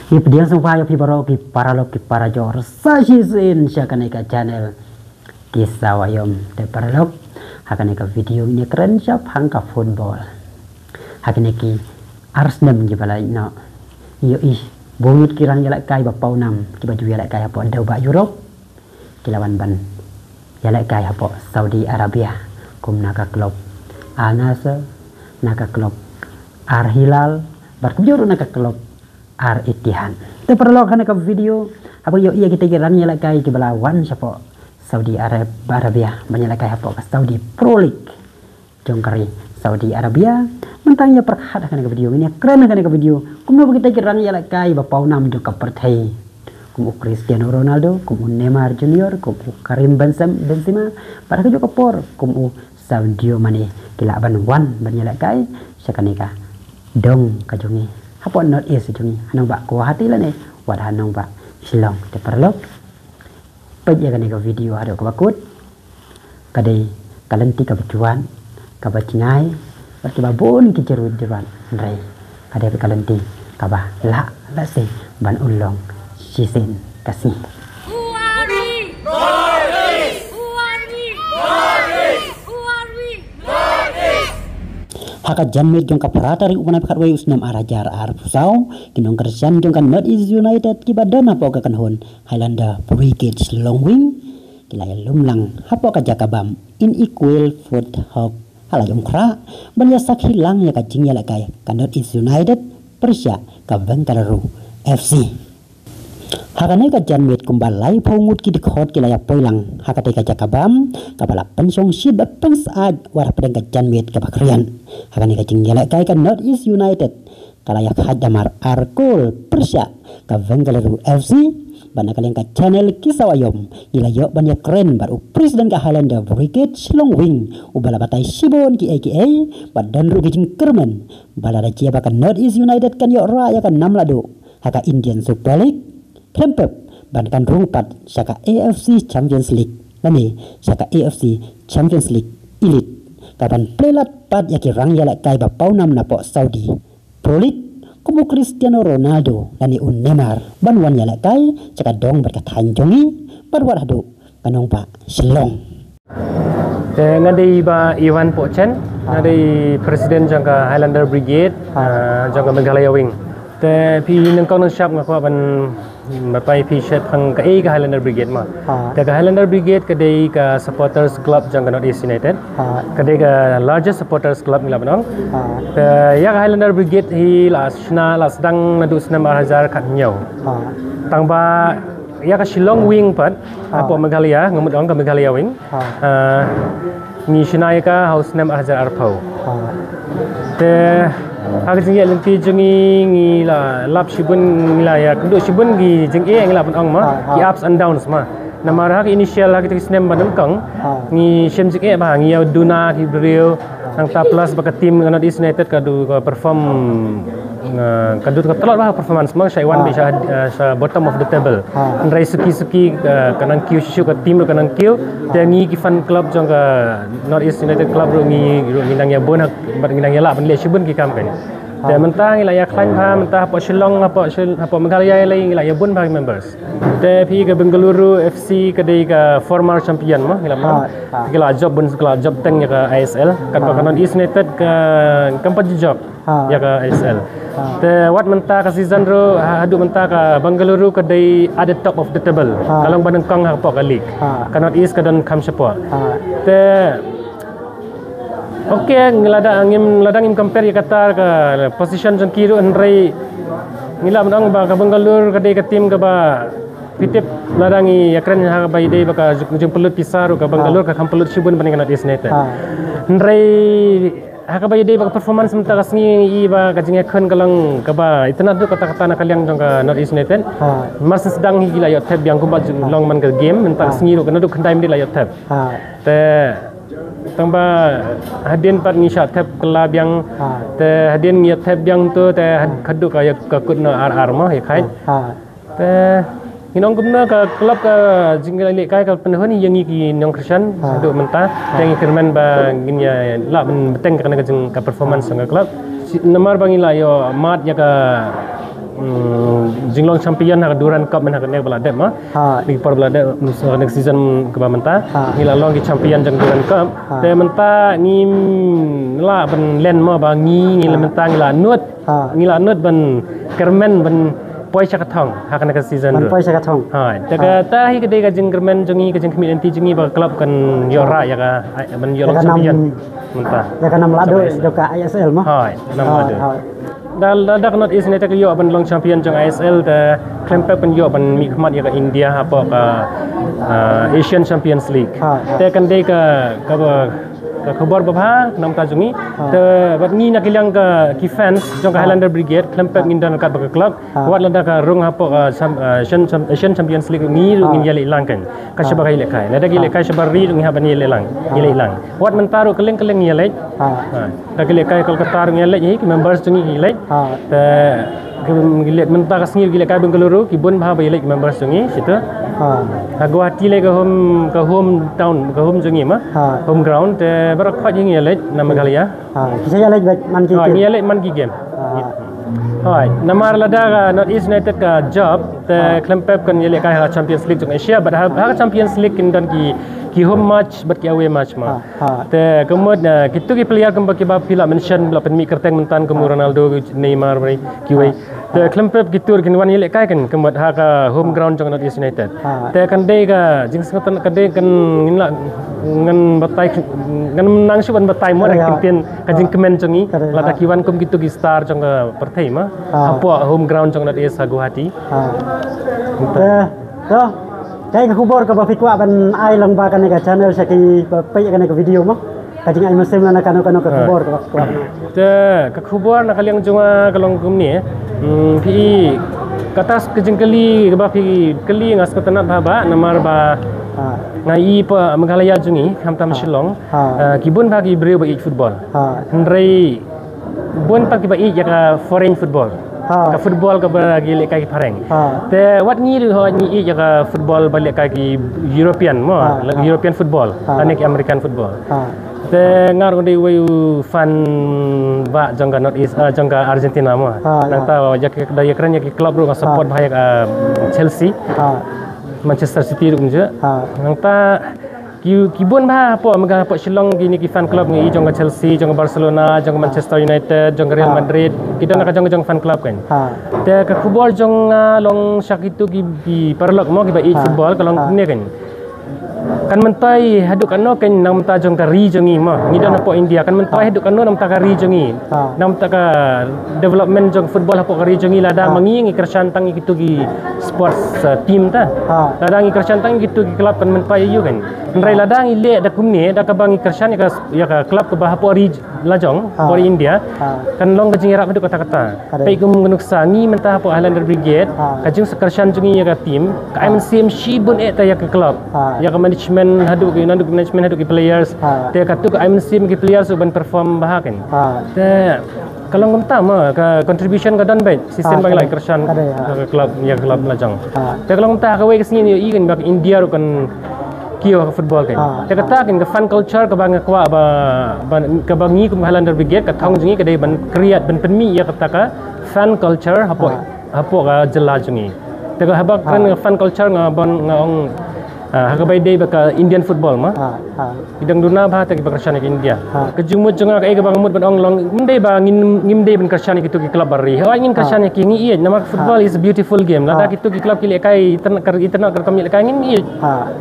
Ipdiang sumpah pi baro pi para jor sajisin syakaneka channel kisah wayom de paralog hakaneka video ini keren siap hangka football hakaneki Arsenal jibalai no yo bungut kirang yalak kai bapau nam kibaju yalak kai apo dau ba Europe kilawan ban yalak kai apo Saudi Arabia kum naga klub Al Nassr naga klub Al Hilal barkujur naga klub Al Ittihad te paralog hakaneka video apa yo iya kita kirang yalak kai kibalawan siapo Saudi Arabia menyalakai apa ke Saudi Pro League jongkari Saudi Arabia mentangnya perhatikan ke video ini keren kan ke video kumno kita kirang yalakai bapau nam jo ka perthai kumu Cristiano Ronaldo kumu Neymar Junior kumu Karim Benzema pada ke jo kapor kumu Sadio Mane kila ban wan menyalakai sakanika dong kajongi apa not is jongi hanong ba ko hati la ne wad hanong ba silong te parlok pajak kan video ada kabakut kadai kalanti kabacuan kabacingai bercoba bon kicerut jeruan rai kadai kalanti kabah la se ban ulong sisin kasih haka janmir jong kaparatari upana pekat wayu usnam arajar pusau kinong kersian jong kan North East United kibadana po kan hon Highlander Brigade long wing kilaya lumlang hapo ka jakabam in equal foot hop hala jong kra banya sak hilang ya kajing ya lakay kan North East United Persia ka Bengkalaru FC hakane ka janmit kumbalai pongut ki dikhot kilaya poilang hakate ka jakabam kapala pensong shib pensaad war pedang ka janmit ka bakrian hakane ka jingjala kai ka North East United kalaya hadamar arkol Persia ka Bengkalaru FC bana kalian ka channel kisah wayom ilayo banyak keren baru presiden ka Highlander Brigade long wing ubala batai sibon ki aka badan rugi jing kermen balada jia ka North East United kan yo raya kan namlado haka Indian Super League Klempep bankan rupat saka AFC Champions League lani saka AFC Champions League Elite kapan pelat pat yaki rang yalak kai bapau nam napo Saudi Pro League kumu Cristiano Ronaldo lani Neymar banwan yalak kai saka dong berkatain jongi barwat hadu kanong pa silong ngadi ba Iwan Pochen ngadi presiden jangka Highlander Brigade jangka Meghalaya Wing te pi nang kau nang siap ngako ban bapai pi chef hang ka ka Highlander Brigade ma te ka Highlander Brigade ka dei ka supporters club jang North East United ka dei ka largest supporters club ngila banong te ya ka Highlander Brigade hi la sna la sedang nadu senam hazar kat nyau tang ba ya ka Shillong Wing pat apa Meghalaya ngamut ong ka Meghalaya Wing ni shnai ka house name hazar arpau te hak jingye lenti jungi ngila lap shibun ngila ya kudu shibun gi jingye ngila pun ong ma ki ups and downs ma namar hak initial hak tis nem banam kang ngi shem jingye ba ngi ya duna ki brio nang ta plus baka tim North East United kadu perform kadu telot bah performance ma Shaiwan bisa bottom of the table ndrai suki kanang kiu shu ka tim kanang kiu dan ngi ki fan club jong ka North East United club ro ngi nang ya bon hak nang ya la ban le shibun ki kam kan dan mentang ila ya klan pha mentah apa Shillong apa Meghalaya lai ila ya bon bagi members te pi ka Bengaluru FC ka dei ka former champion ma ila ma kila job teng ya ka ISL kan ka North East United ka kampat job ya ka ISL te wat mentah ka season ro hadu mentah ka Bengaluru ka dei ada top of the table kalong baneng kong ha ka league ka North East ka don kam support te okay ngeladang compare ya kata ka position jong kiro andrei ngila menang ba ka Bengaluru ka dei ka tim ka ba pitip ladangi ya keren ha ba dei ba ka jung pelut pisar ka Bengaluru ka kam pelut shibun banding North East United andrei haka ba dei ba performance menta ka sngi i ba ka jinge khon kalang ka ba itna du kata-kata na kaliang jong ka North East United mas sedang higila yo tab yang kumba long man ka game menta sngi ro kana du khandai mi la yo tab te tamba hadin pat ngi shot tab kelab yang te hadin ngi tab yang tu te khadu ka ya ka kutna ar ma ya khai te inong kumna ka klub ka jingla le kai ka penhon yang ngi nong Christian du menta teng kirman ba nginya la ben beteng ka jing ka performance ka klub nomor bangila yo mat ya ka jinglong champion hak Duran Cup men hak nek beladep mah di par beladep nek season ke menta ngila long ki champion jang Duran Cup te menta ngim la ban len ma ba ngila menta ngila nut ban kermen ban poi chakathong hak nek season ban poi chakathong te ka ta hi ke de ka jing kermen jangi ka jing community jangi ba club kan yora ya ka ban yolong champion menta ya ka nam lado joka ISL mah nam lado dak not is netak yo ban long champion jang ISL te klempek ban yo ban mi khmat ya ka India apa ka Asian Champions League te kan de ka khabar babha nam ta jungi te bat ni nak ilang ka ki fans jang ka Highlander Brigade klempek ngindan ka ba club wat lada ka rung apa Asian Champions League ni ngin yale ilang kan ka sebagai lekai lada gi lekai sebari ngi ha ban yale ilang wat mentaru keleng yale ta gi lekai Kolkata ngi yale hi members jungi yale te gilek menta ka sengir gilek kai Bengaluru ki bun bha ba yale members jungi situ Guwahati le ka home town ka home jungi ma home ground te barak khat ying yale na Meghalaya kisah yale man ki yale man ki game Hai, namar lada ka North East United ka job te klempep kan yale kai Champions League jong Asia but ha Champions League kin dan ki home match but ki away match ma te kemud kitu ki player kembak ki ba pila mention la penmi kerteng mentan kemu Ronaldo Neymar bari ki wei te klempep kitu kin wan yale kai kan kemud ha ka home ground jong North East United te kan de ka jing sengatan kan de kan nginla ngan batai ngan menang syu ban batai mo kintin ka jing kemen jongi lada ki wan kum kitu ki star jong perthai ma apa home ground jong North East Guwahati to cái khubor ka ba fikwa ban ai lang ba kan ka channel sa ki pe kan ka video mo ka jing ai masem na kanu ka khubor ka kwa te ka khubor na kaliang junga kalong kum ni pi katas ke jing kali ba pi kali ngas ka tanat ba namar ba ngai pa Meghalaya jungi hamtam Shillong kibun ba ki breu ba football hendrai bun pa ki ba ya ka foreign football ka football ka bagi lek kai pareng te wat ni ho ni ya ka football balik kai European mo European football anek American football te ngar undi we fan ba jangga North East jangga Argentina mo nang ta ya ke da ya kran ya ki club ro support bhai Chelsea Manchester City rum je nang ta kibun ba po mga po Shillong gini ki fan club ngi jong Chelsea jong Barcelona jong Manchester United jong Real Madrid kita nak jong fan club kan te ka football jong long syakitu ki parlok mo ki ba football kalong ni kan mentai haduk ano kan nang menta jong ka ri jongi mo ngidan po India kan mentai haduk ano nang ta ka ri jongi nang ta ka development jong football po ka ri jongi lada mangi kersan tang kitu ki sports team ta lada ngi kersan tang kitu ki club kan mentai yu kan nrai lada ngi le da kumni da ka bangi kersan ya ka club ke bah po ri lajong po India kan long ka jing rap haduk kata-kata pai kum ngunuk sangi menta po Highlander Brigade ka jing kersan jongi ya ka team ka I'm sim shibun ta ya ka club ya ka management haduk ki nanduk management haduk ki players te katuk I'm sim ki players ban perform bahaken te kalau ngenta ma ka contribution ka dan baik sistem bang lai kersan club ya club lajang te kalau ngenta ka we kesini ni i kan bak India ru kan kio football kan te kata kan ka fan culture ka bang kwa ba ka bangi kum Highlander Brigade ka thong jingi ka dei ban create ban penmi ya kata ka fan culture hapo ka jela jingi te ka habak kan fan culture nga ban ngong hakabai day baka Indian football ma idang duna ba ta kibakrasyan ki India kejumut jonga ka ga bangamut ban long munday ba ngim day ban krasyan ki to ki club bari ha ngin krasyan ki ngi iye nama football is a beautiful game lada ki to ki club ki le kai itna kar kam le kai ngin iye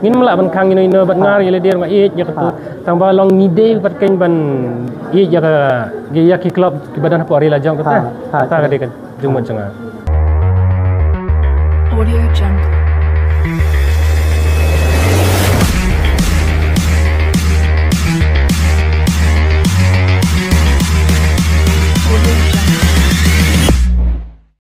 ngin mala ban khang ino ban ngar ile der ma iye ya to tang ba long ni day bat kain ban iye ya ki club ki badan po ari la jang ta ka de ka jumut jonga Audio Jungle